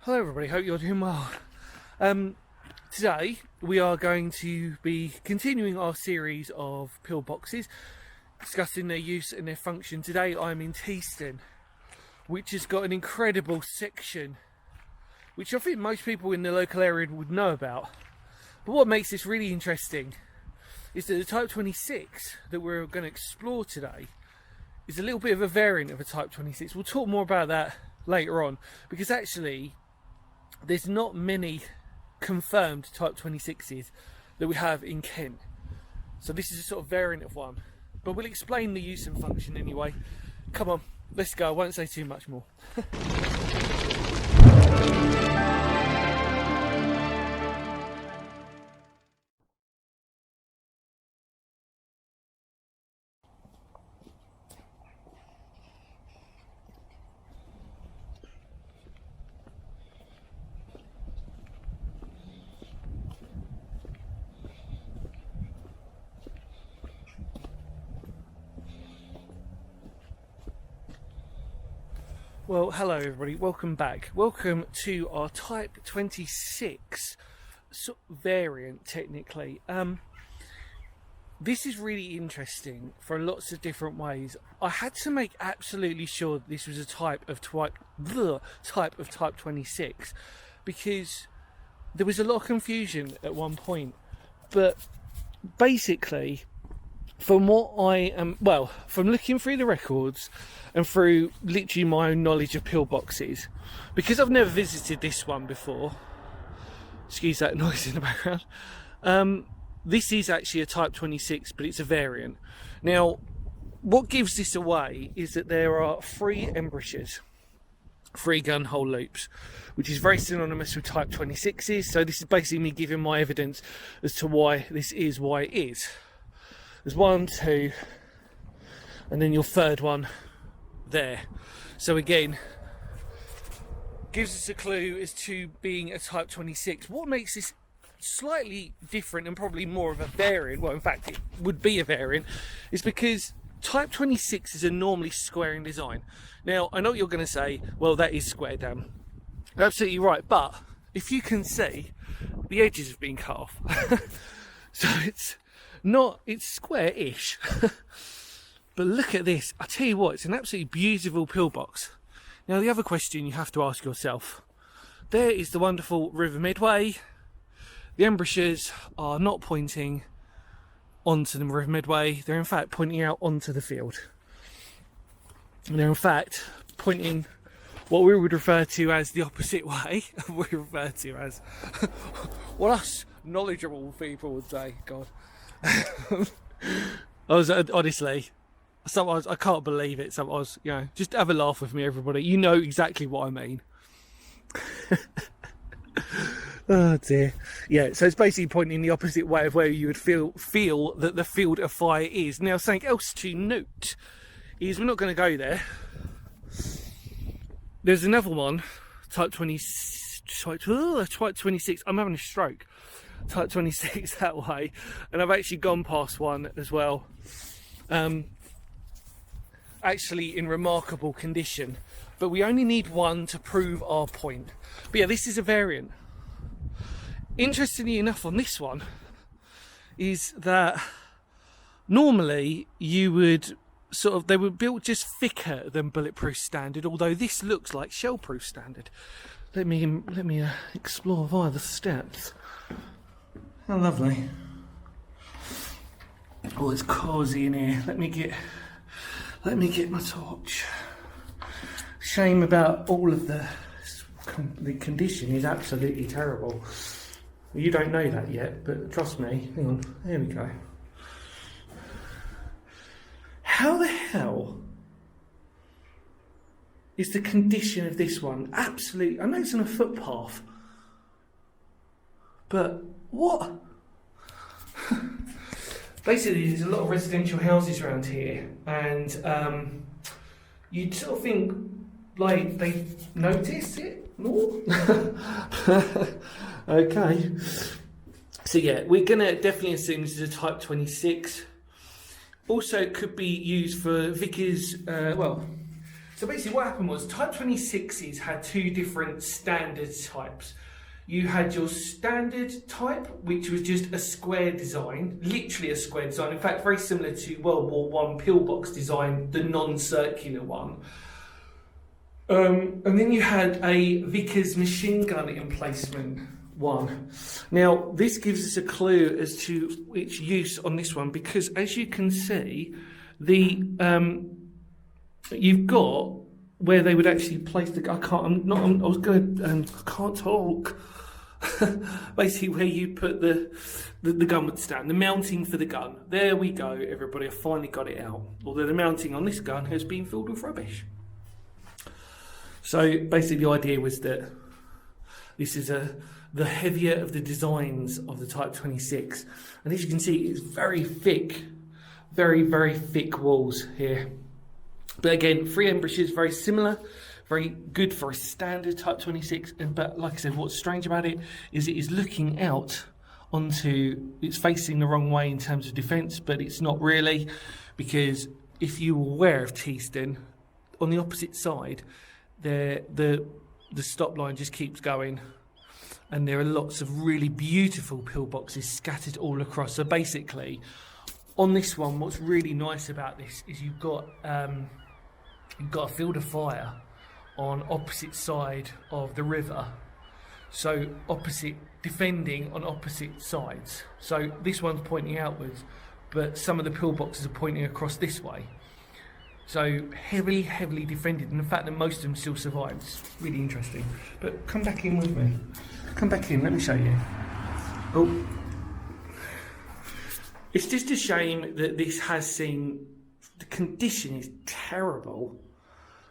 Hello everybody, hope you're doing well. Today we are going to be continuing our series of pillboxes, discussing their use and their function. Today I'm in Teeston, which has got an incredible section, which I think most people in the local area would know about. But what makes this really interesting is that the Type 26 that we're going to explore today is a little bit of a variant of a Type 26. We'll talk more about that later on, because actually there's not many confirmed Type 26s that we have in Kent. So this is a sort of variant of one. But we'll explain the use and function anyway. Come on, let's go. I won't say too much more. Well, hello everybody, welcome back. Welcome to our Type 26 variant, technically. This is really interesting for lots of different ways. I had to make absolutely sure that this was a type of Type 26, because there was a lot of confusion at one point. But basically, from what from looking through the records and through literally my own knowledge of pillboxes, because I've never visited this one before, excuse that noise in the background, this is actually a Type 26, but it's a variant. Now, what gives this away is that there are 3 embouchures, 3 gun hole loops, which is very synonymous with Type 26s. So this is basically me giving my evidence as to why this is why it is. There's 1, 2, and then your third one there. So again, gives us a clue as to being a Type 26. What makes this slightly different and probably more of a variant, well in fact it would be a variant, is because Type 26s are normally square in design. Now I know what you're going to say, well that is square, Dan. You're absolutely right, but if you can see, the edges have been cut off. So it's square-ish. But look at this, I tell you what, it's an absolutely beautiful pillbox. Now the other question you have to ask yourself, there is the wonderful River Medway. The embouchures are not pointing onto the River Medway, they're in fact pointing out onto the field. And they're in fact pointing what we would refer to as the opposite way. We refer to as what us knowledgeable people would say, God. I was honestly, sometimes I can't believe it. Sometimes, you know, just have a laugh with me, everybody. You know exactly what I mean. Oh dear. Yeah, so it's basically pointing the opposite way of where you would feel that the field of fire is. Now, something else to note is we're not going to go there. There's another one, Type 26. I'm having a stroke. Type 26 that way, and I've actually gone past one as well, actually in remarkable condition, but we only need one to prove our point. But yeah, this is a variant. Interestingly enough, on this one is that normally you would they were built just thicker than bulletproof standard, although this looks like shellproof standard. Let me explore via the steps. How lovely. Oh, it's cosy in here. Let me get my torch. Shame about all of the condition is absolutely terrible. You don't know that yet, but trust me. Hang on, there we go. How the hell is the condition of this one? Absolutely, I know it's on a footpath, but what? Basically, there's a lot of residential houses around here, and you'd sort of think like they notice it more. Okay, so yeah, we're gonna definitely assume this is a Type 26. Also, it could be used for Vickers, So basically what happened was Type 26s had two different standard types. You had your standard type, which was just a square design, literally a square design. In fact, very similar to World War One pillbox design, the non-circular one. And then you had a Vickers machine gun emplacement one. Now, this gives us a clue as to its use on this one, because as you can see, the you've got where they would actually place the. I can't talk. Basically, where you put the gun would stand, the mounting for the gun. There we go, everybody. I finally got it out. Although the mounting on this gun has been filled with rubbish. So basically, the idea was that this is the heavier of the designs of the Type 26, and as you can see, it's very thick, very, very thick walls here. But again, free embrasures, very similar, very good for a standard Type 26. But like I said, what's strange about it is looking out onto, it's facing the wrong way in terms of defence, but it's not really, because if you were aware of Teeston, on the opposite side, the stop line just keeps going, and there are lots of really beautiful pillboxes scattered all across. So basically, on this one, what's really nice about this is you've got a field of fire on opposite side of the river, so defending on opposite sides. So this one's pointing outwards, but some of the pillboxes are pointing across this way. So heavily, heavily defended, and the fact that most of them still survived is really interesting. But come back in with me. Come back in, let me show you. Oh. It's just a shame that this has seen, the condition is terrible.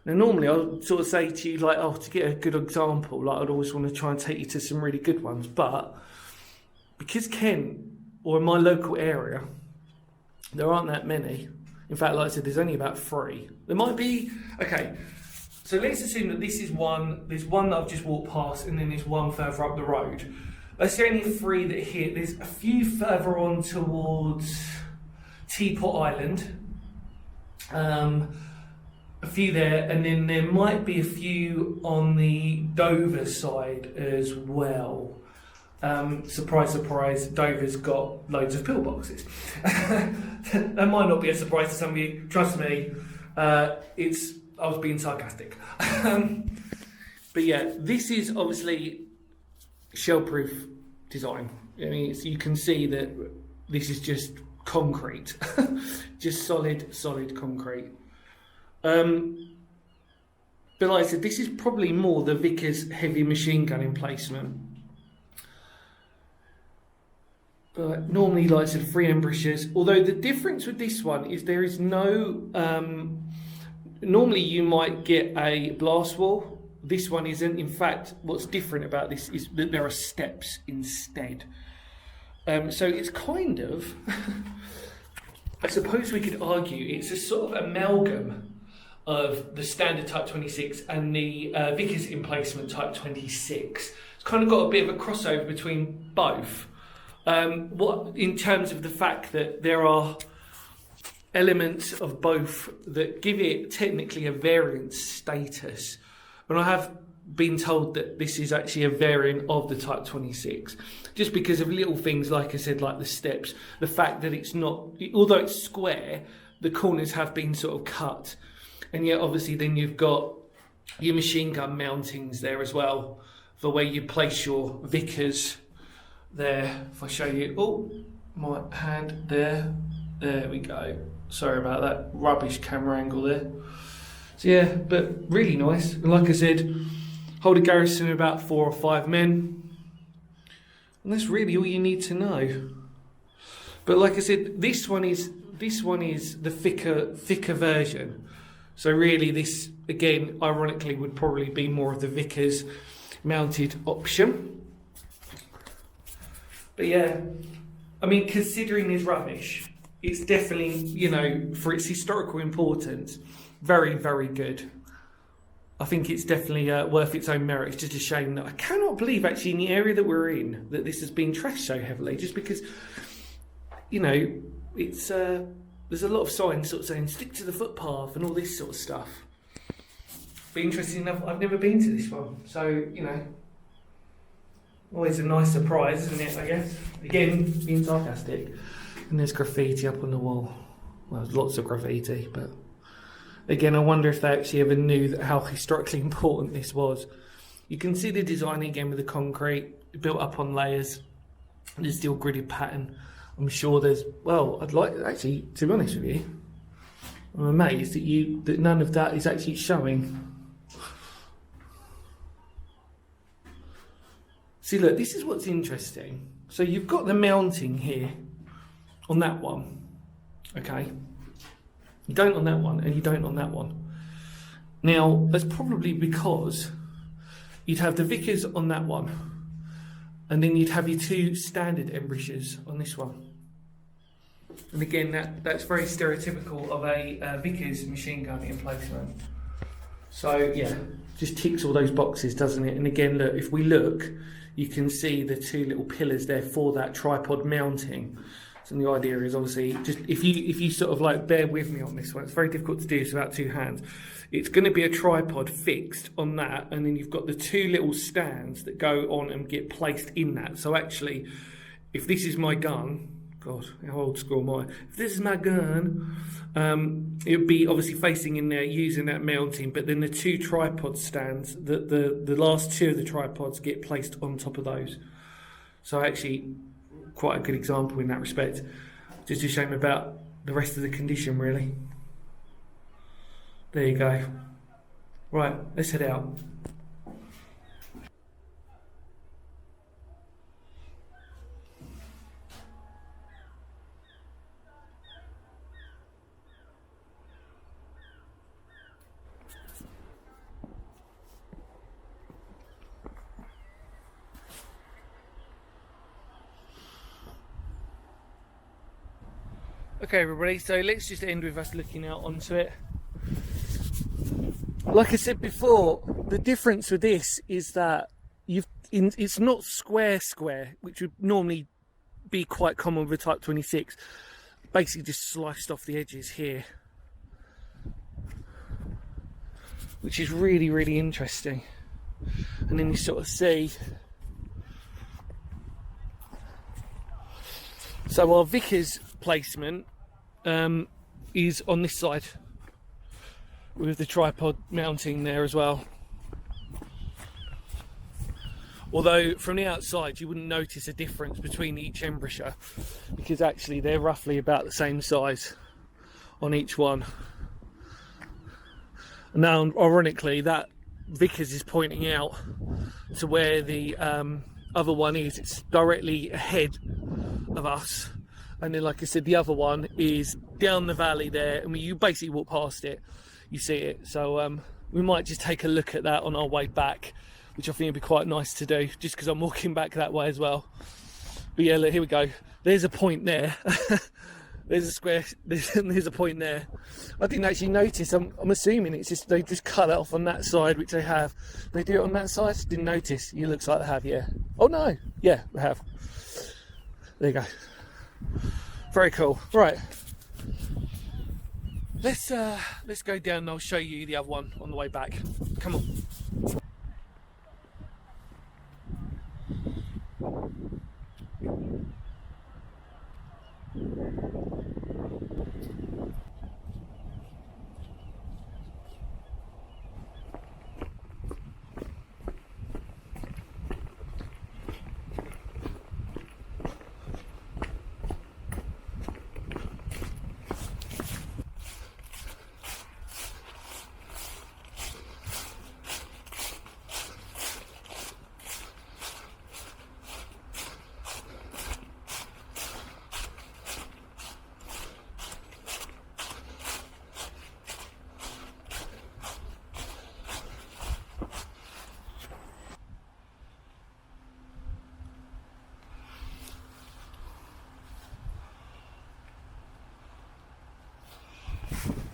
Now normally I'll sort of say to you, like, oh, to get a good example, like I'd always want to try and take you to some really good ones, but because Kent, or in my local area, there aren't that many. In fact, like I said, there's only about 3. There might be, okay, so let's assume that this is one, there's one that I've just walked past, and then there's one further up the road. That's the only 3 that are here. There's a few further on towards Teapot Island, a few there, and then there might be a few on the Dover side as well. Surprise, surprise, Dover's got loads of pillboxes. That might not be a surprise to some of you, trust me. I was being sarcastic. But yeah, this is obviously shell-proof design. I mean, you can see that this is just concrete, just solid concrete. But like I said, this is probably more the Vickers heavy machine gun emplacement. But normally, like I said, free embrasures. Although the difference with this one is there is no. Normally, you might get a blast wall. This one isn't. In fact, what's different about this is that there are steps instead. So it's kind of, I suppose we could argue, it's a sort of amalgam of the standard Type 26 and the Vickers emplacement Type 26. It's kind of got a bit of a crossover between both. What in terms of the fact that there are elements of both that give it technically a variant status. And I have been told that this is actually a variant of the Type 26, just because of little things, like I said, like the steps, the fact that it's not, although it's square, the corners have been sort of cut. And yet obviously then you've got your machine gun mountings there as well, for where you place your Vickers there. If I show you, oh, my hand there we go. Sorry about that rubbish camera angle there. So yeah, but really nice. And like I said, hold a garrison of about 4 or 5 men, and that's really all you need to know. But like I said, this one is the thicker version. So really, this again, ironically, would probably be more of the Vickers mounted option. But yeah, I mean, considering this rubbish, it's definitely, you know, for its historical importance, very, very good. I think it's definitely worth its own merit. It's just a shame that I cannot believe, actually, in the area that we're in, that this has been trashed so heavily, just because, you know, it's there's a lot of signs sort of saying stick to the footpath and all this sort of stuff. But interesting enough, I've never been to this one, so you know, always a nice surprise, isn't it? I guess. Again, being sarcastic. And there's graffiti up on the wall. Well, there's lots of graffiti, but again, I wonder if they actually ever knew how historically important this was. You can see the design again with the concrete built up on layers. And the steel gridded pattern. I'm sure there's, well, I'd like, actually, to be honest with you, I'm amazed that none of that is actually showing. See, look, this is what's interesting. So you've got the mounting here on that one, okay? You don't on that one, and you don't on that one. Now, that's probably because you'd have the Vickers on that one, and then you'd have your two standard embouchures on this one. And again, that's very stereotypical of a Vickers machine gun emplacement. So yeah, just ticks all those boxes, doesn't it? And again, look, if we look, you can see the two little pillars there for that tripod mounting. So the idea is obviously, just if you sort of like bear with me on this one, it's very difficult to do this without two hands. It's going to be a tripod fixed on that, and then you've got the two little stands that go on and get placed in that. So actually, if this is my gun, God, how old school am I? If this is my gun, it would be obviously facing in there using that mounting, but then the two tripod stands, the last two of the tripods get placed on top of those. So actually, quite a good example in that respect. Just a shame about the rest of the condition, really. There you go. Right, let's head out. Okay everybody, so let's just end with us looking out onto it. Like I said before, the difference with this is that it's not square, which would normally be quite common with Type 26. Basically just sliced off the edges here, which is really, really interesting. And then you sort of see, so our Vickers placement is on this side with the tripod mounting there as well. Although from the outside you wouldn't notice a difference between each embouchure, because actually they're roughly about the same size on each one. Now ironically that Vickers is pointing out to where the other one is. It's directly ahead of us. And then, like I said, the other one is down the valley there, and you basically walk past it, you see it. So we might just take a look at that on our way back, which I think would be quite nice to do, just because I'm walking back that way as well. But yeah, look, here we go. There's a point there. There's a square. There's a point there. I didn't actually notice. I'm assuming it's just they just cut it off on that side, which they have. They do it on that side. Didn't notice. It looks like they have. Yeah. Oh no. Yeah, they have. There you go. Very cool. Right. Let's go down and I'll show you the other one on the way back. Come on.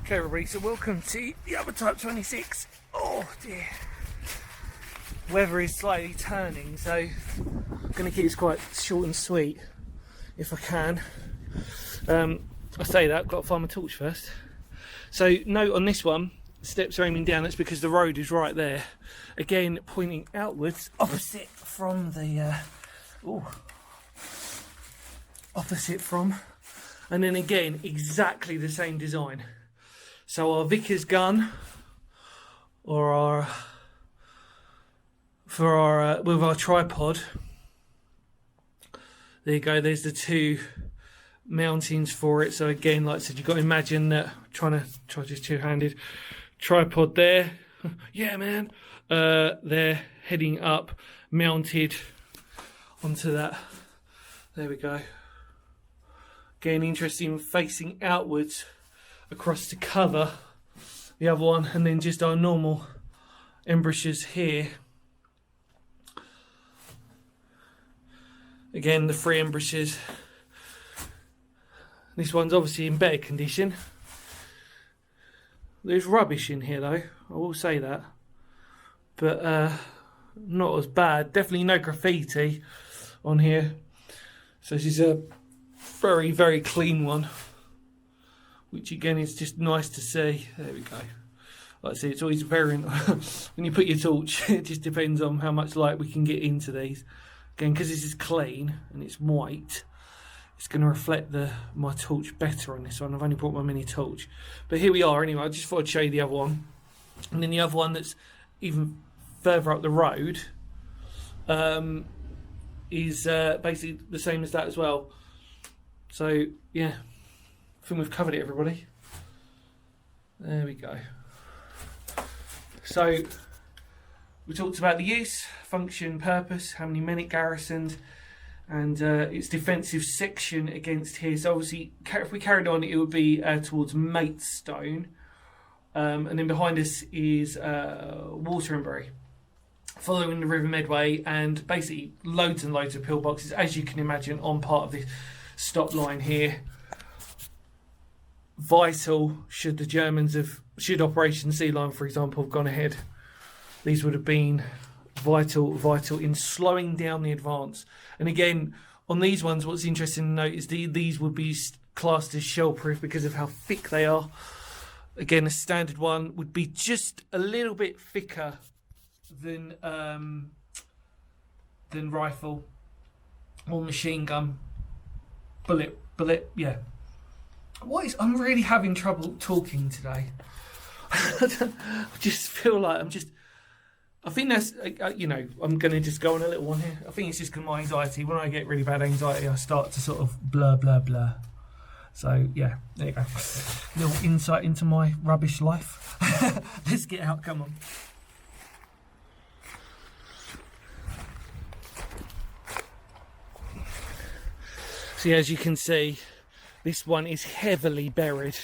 Okay everybody, so welcome to the other Type 26. Oh dear. Weather is slightly turning, so I'm going to keep this quite short and sweet if I can. I say that, I've got to find my torch first. So note on this one, steps are aiming down, that's because the road is right there. Again, pointing outwards, opposite from the and then again exactly the same design. So our Vickers gun, or with our tripod, there you go, there's the two mountings for it. So again, like I said, you've got to imagine that, try just two-handed tripod there. Yeah, man. They're heading up, mounted onto that. There we go. Again, interesting, facing outwards across to cover the other one, and then just our normal embrasures here. Again, the three embrasures. This one's obviously in better condition. There's rubbish in here though, I will say that. But not as bad. Definitely no graffiti on here. So this is a very, very clean one, which again is just nice to see. There we go. Like I say, it's always very when you put your torch, it just depends on how much light we can get into these. Again, because this is clean and it's white, it's going to reflect my torch better on this one. I've only brought my mini torch, but here we are anyway. I just thought I'd show you the other one, and then the other one that's even further up the road is basically the same as that as well. So yeah, I think we've covered it, everybody. There we go. So we talked about the use, function, purpose, how many men it garrisoned, and its defensive section against here. So obviously, if we carried on, it would be towards Maidstone, and then behind us is Waterbury, following the River Medway, and basically loads and loads of pillboxes, as you can imagine, on part of this stop line here. Vital, should the Germans should Operation Sea Lion, for example, have gone ahead, these would have been vital in slowing down the advance. And again, on these ones, what's interesting to note is these would be classed as shell-proof because of how thick they are. Again, a standard one would be just a little bit thicker than rifle or machine gun. Bullet, yeah. I'm really having trouble talking today. I just feel like I think that's, I'm going to just go on a little one here. I think it's just because my anxiety. When I get really bad anxiety, I start to sort of blur. So, yeah, there you go. Little insight into my rubbish life. Let's get out, come on. See, as you can see, this one is heavily buried.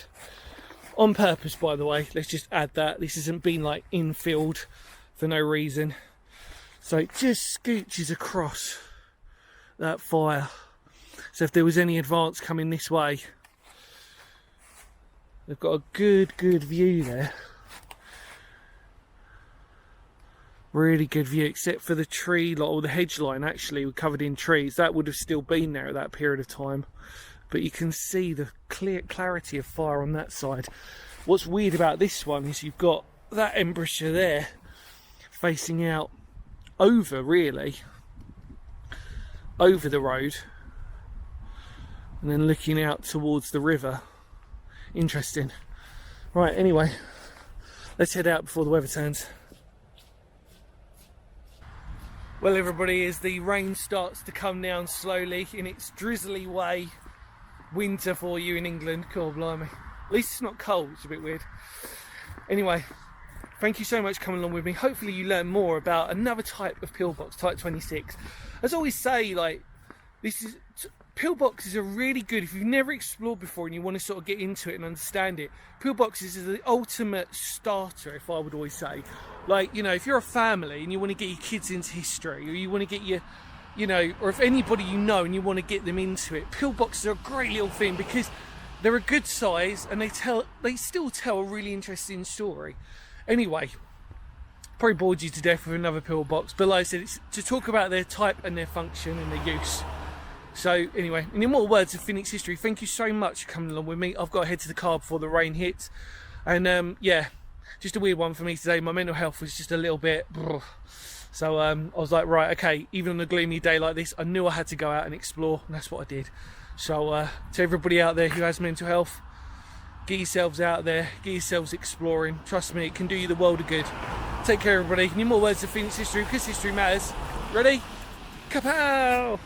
On purpose, by the way. Let's just add that. This hasn't been, like, infilled for no reason. So it just scooches across that fire. So if there was any advance coming this way, they've got a good view there. Really good view, except for the tree, or the hedge line actually, were covered in trees. That would have still been there at that period of time. But you can see the clarity of fire on that side. What's weird about this one is you've got that embrasure there facing out over, really, over the road, and then looking out towards the river. Interesting. Right, anyway, let's head out before the weather turns. Well, everybody, as the rain starts to come down slowly in its drizzly way, winter for you in England, cool, blimey. At least it's not cold, it's a bit weird. Anyway, thank you so much for coming along with me. Hopefully you learn more about another type of pillbox, type 26. As I always say, like, pillboxes are really good if you've never explored before and you want to sort of get into it and understand it. Pillboxes is the ultimate starter, if I would always say. Like, if you're a family and you want to get your kids into history, or you want to get your, or if anybody you know and you want to get them into it, pillboxes are a great little thing because they're a good size and they still tell a really interesting story. Anyway, probably bored you to death with another pillbox, but like I said, it's to talk about their type and their function and their use. So anyway, in immortal words of Phoenix history, thank you so much for coming along with me. I've got to head to the car before the rain hits, and yeah, just a weird one for me today. My mental health was just a little bit. So I was like, right, okay, even on a gloomy day like this, I knew I had to go out and explore, and that's what I did. So to everybody out there who has mental health, get yourselves out there, get yourselves exploring. Trust me, it can do you the world of good. Take care, everybody. Any more words of Phoenix history, because history matters. Ready? Kapow!